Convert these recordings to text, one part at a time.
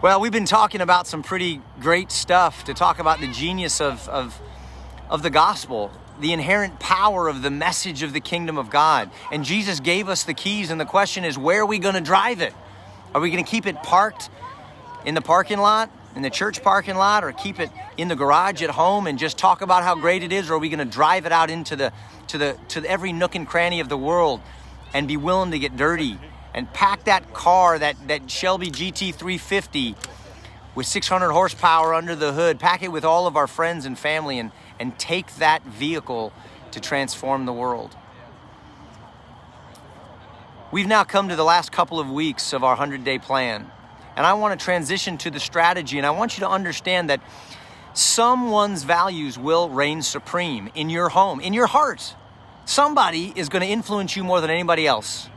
Well, we've been talking about some pretty great stuff to talk about the genius of the gospel, the inherent power of the message of the kingdom of God. And Jesus gave us the keys, and the question is, where are we going to drive it? Are we going to keep it parked in the parking lot, in the church parking lot, or keep it in the garage at home and just talk about how great it is? Or are we going to drive it out into to every nook and cranny of the world and be willing to get dirty and pack that car, that Shelby GT350 with 600 horsepower under the hood, pack it with all of our friends and family and take that vehicle to transform the world? We've now come to the last couple of weeks of our 100-day plan, and I want to transition to the strategy, and I want you to understand that someone's values will reign supreme in your home, in your heart. Somebody is going to influence you more than anybody else.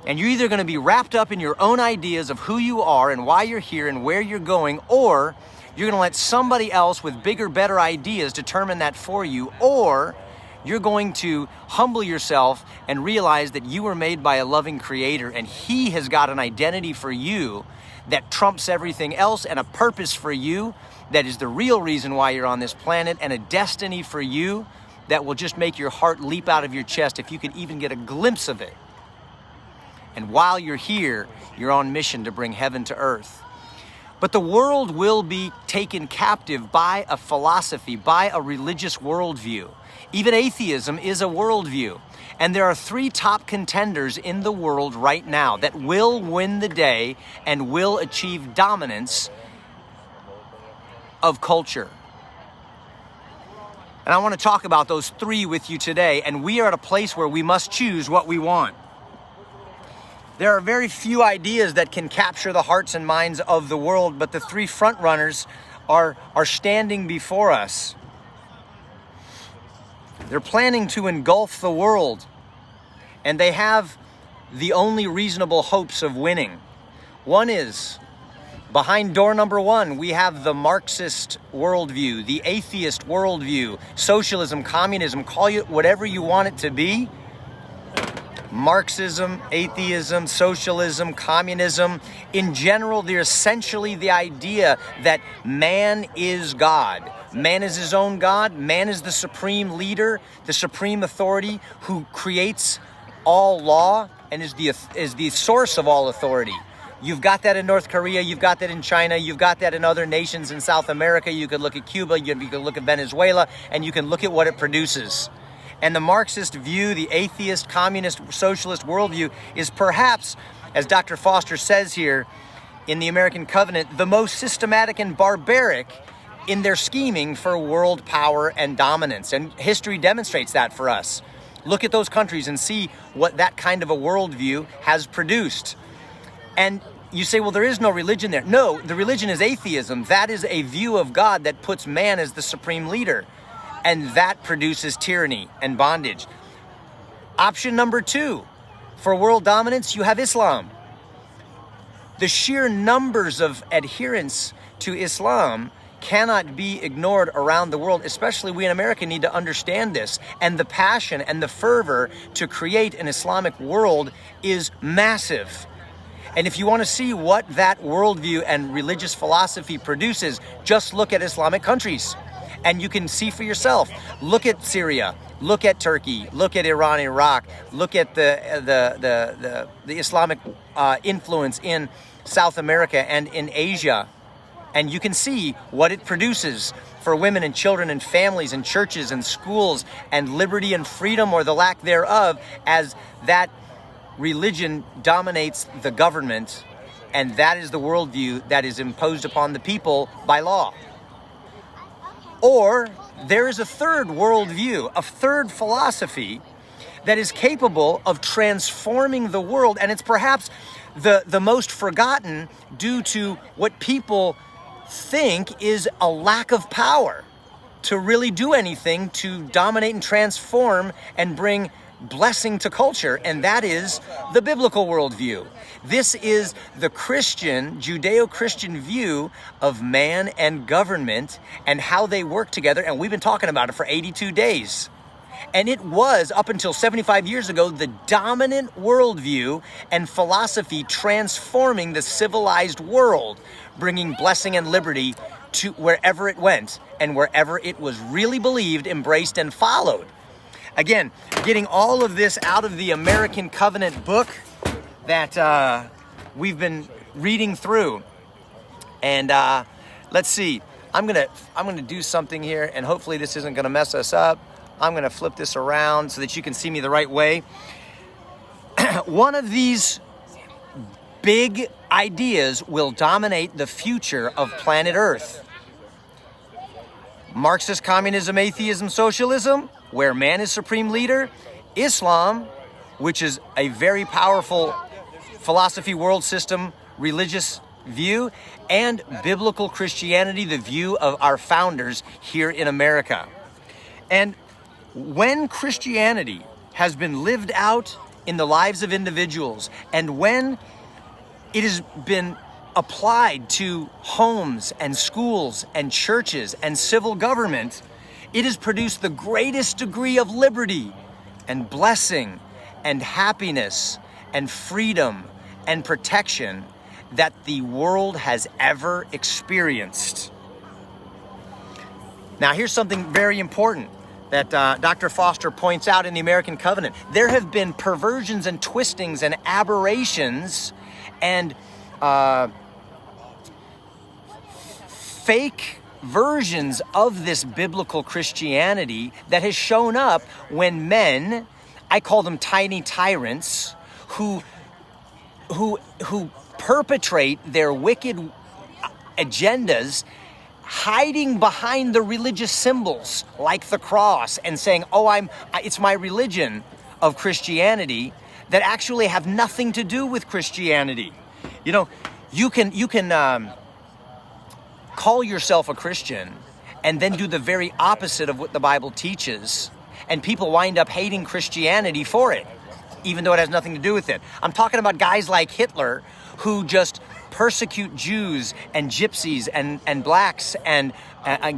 And you're either going to be wrapped up in your own ideas of who you are and why you're here and where you're going, or you're going to let somebody else with bigger, better ideas determine that for you, or you're going to humble yourself and realize that you were made by a loving creator and he has got an identity for you that trumps everything else, and a purpose for you that is the real reason why you're on this planet, and a destiny for you that will just make your heart leap out of your chest if you could even get a glimpse of it. And while you're here, you're on mission to bring heaven to earth. But the world will be taken captive by a philosophy, by a religious worldview. Even atheism is a worldview. And there are three top contenders in the world right now that will win the day and will achieve dominance of culture. And I want to talk about those three with you today. And we are at a place where we must choose what we want. There are very few ideas that can capture the hearts and minds of the world, but the three front runners are standing before us. They're planning to engulf the world, and they have the only reasonable hopes of winning. One is, behind door number one, we have the Marxist worldview, the atheist worldview, socialism, communism, call it whatever you want it to be. Marxism, atheism, socialism, communism. In general, they're essentially the idea that man is God. Man is his own God. Man is the supreme leader, the supreme authority who creates all law and is the source of all authority. You've got that in North Korea, you've got that in China, you've got that in other nations in South America. You could look at Cuba, you could look at Venezuela, and you can look at what it produces. And the Marxist view, the atheist, communist, socialist worldview is perhaps, as Dr. Foster says here in the American Covenant, the most systematic and barbaric in their scheming for world power and dominance. And history demonstrates that for us. Look at those countries and see what that kind of a worldview has produced. And you say, well, there is no religion there. No, the religion is atheism. That is a view of God that puts man as the supreme leader. And that produces tyranny and bondage. Option number two, for world dominance, you have Islam. The sheer numbers of adherents to Islam cannot be ignored around the world. Especially we in America need to understand this. And the passion and the fervor to create an Islamic world is massive. And if you want to see what that worldview and religious philosophy produces, just look at Islamic countries. And you can see for yourself. Look at Syria, look at Turkey, look at Iran, Iraq, look at the Islamic influence in South America and in Asia. And you can see what it produces for women and children and families and churches and schools and liberty and freedom, or the lack thereof, as that religion dominates the government. And that is the worldview that is imposed upon the people by law. Or there is a third worldview, a third philosophy that is capable of transforming the world. And it's perhaps the most forgotten due to what people think is a lack of power to really do anything to dominate and transform and bring blessing to culture, and that is the biblical worldview. This is the Christian, Judeo-Christian view of man and government and how they work together, and we've been talking about it for 82 days. And it was, up until 75 years ago, the dominant worldview and philosophy transforming the civilized world, bringing blessing and liberty to wherever it went and wherever it was really believed, embraced, and followed. Again, getting all of this out of the American Covenant book that we've been reading through. And let's see, I'm gonna do something here, and hopefully this isn't gonna mess us up. I'm gonna flip this around so that you can see me the right way. One of these big ideas will dominate the future of planet Earth. Marxist communism, atheism, socialism, where man is supreme leader. Islam, which is a very powerful philosophy, world system, religious view. And biblical Christianity, the view of our founders here in America. And when Christianity has been lived out in the lives of individuals, and when it has been applied to homes and schools and churches and civil government, it has produced the greatest degree of liberty and blessing and happiness and freedom and protection that the world has ever experienced. Now, here's something very important that Dr. Foster points out in the American Covenant. There have been perversions and twistings and aberrations and fake versions of this biblical Christianity that has shown up when men, I call them tiny tyrants, who perpetrate their wicked agendas hiding behind the religious symbols like the cross and saying, it's my religion of Christianity, that actually have nothing to do with Christianity. You know, you can call yourself a Christian and then do the very opposite of what the Bible teaches, and people wind up hating Christianity for it, even though it has nothing to do with it. I'm talking about guys like Hitler, who just persecute Jews and gypsies and blacks and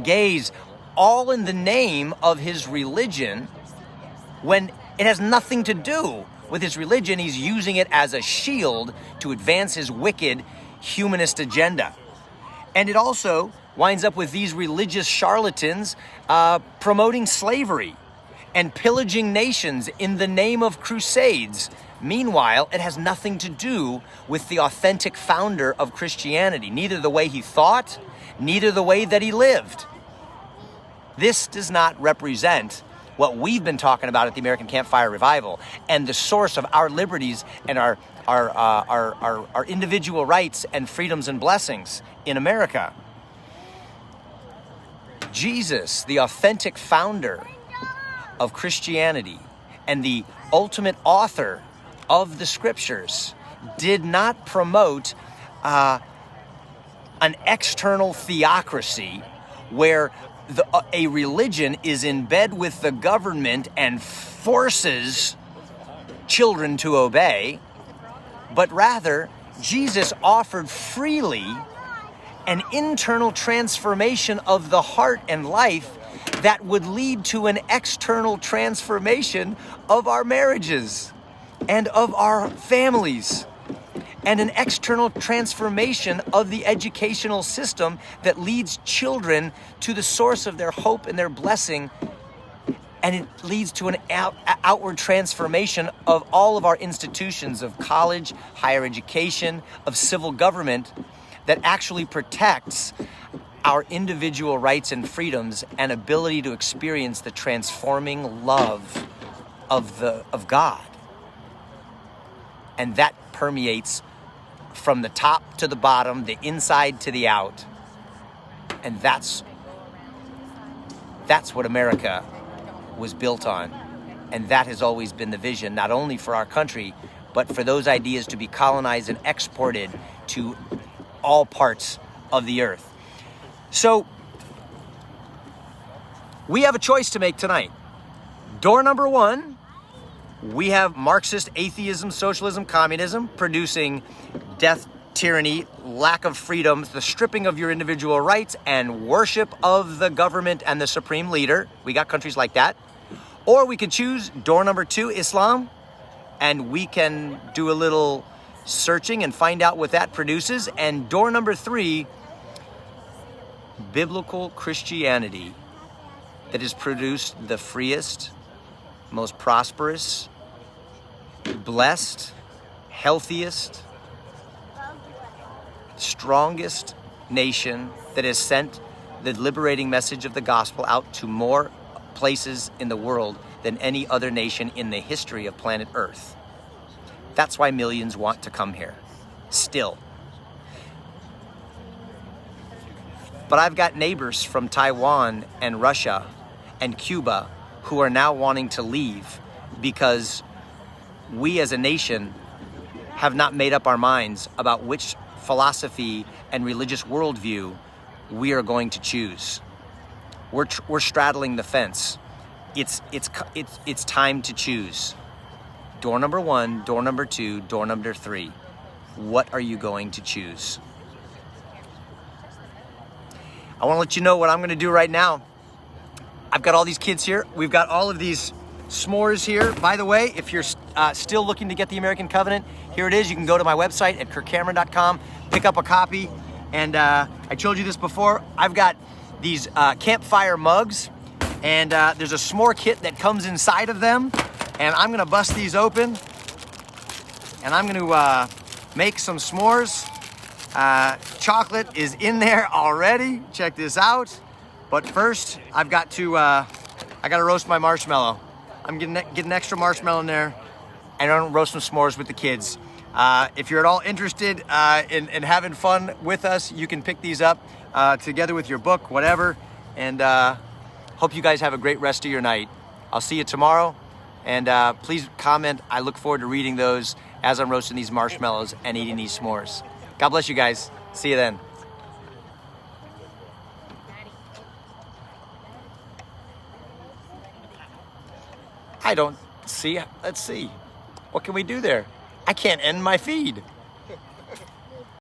gays, all in the name of his religion, when it has nothing to do with his religion. He's using it as a shield to advance his wicked humanist agenda. And it also winds up with these religious charlatans promoting slavery and pillaging nations in the name of crusades. Meanwhile, it has nothing to do with the authentic founder of Christianity, neither the way he thought, neither the way that he lived. This does not represent what we've been talking about at the American Campfire Revival and the source of our liberties and our individual rights and freedoms and blessings in America. Jesus, the authentic founder of Christianity and the ultimate author of the scriptures, did not promote an external theocracy where a religion is in bed with the government and forces children to obey, but rather Jesus offered freely an internal transformation of the heart and life that would lead to an external transformation of our marriages and of our families, and an external transformation of the educational system that leads children to the source of their hope and their blessing, and it leads to an outward transformation of all of our institutions of college, higher education, of civil government, that actually protects our individual rights and freedoms and ability to experience the transforming love of God. And that permeates from the top to the bottom, the inside to the out. And that's what America was built on. And that has always been the vision, not only for our country, but for those ideas to be colonized and exported to all parts of the earth. So, we have a choice to make tonight. Door number one, we have Marxist atheism, socialism, communism, producing death, tyranny, lack of freedom, the stripping of your individual rights, and worship of the government and the supreme leader. We got countries like that. Or we could choose door number 2, Islam, and we can do a little searching and find out what that produces. And door number 3, biblical Christianity, that has produced the freest, most prosperous, blessed, healthiest, strongest nation that has sent the liberating message of the gospel out to more places in the world than any other nation in the history of planet Earth. That's why millions want to come here, still. But I've got neighbors from Taiwan and Russia and Cuba who are now wanting to leave because we as a nation have not made up our minds about which philosophy and religious worldview we are going to choose. We're straddling the fence. It's time to choose. Door number 1, door number 2, door number 3. What are you going to choose? I want to let you know what I'm going to do right now. I've got all these kids here. We've got all of these s'mores here. By the way, if you're still looking to get the American Covenant, here it is. You can go to my website at kirkcameron.com, pick up a copy. And I told you this before, I've got these Campfire mugs, and there's a s'more kit that comes inside of them. And I'm gonna bust these open, and I'm gonna make some s'mores. Chocolate is in there already. Check this out. But first, I've got to, I gotta roast my marshmallow. I'm getting extra marshmallow in there, and I'm gonna roast some s'mores with the kids. If you're at all interested in having fun with us, you can pick these up together with your book, whatever. And hope you guys have a great rest of your night. I'll see you tomorrow. And please comment. I look forward to reading those as I'm roasting these marshmallows and eating these s'mores. God bless you guys. See you then. I don't see. Let's see. What can we do there? I can't end my feed.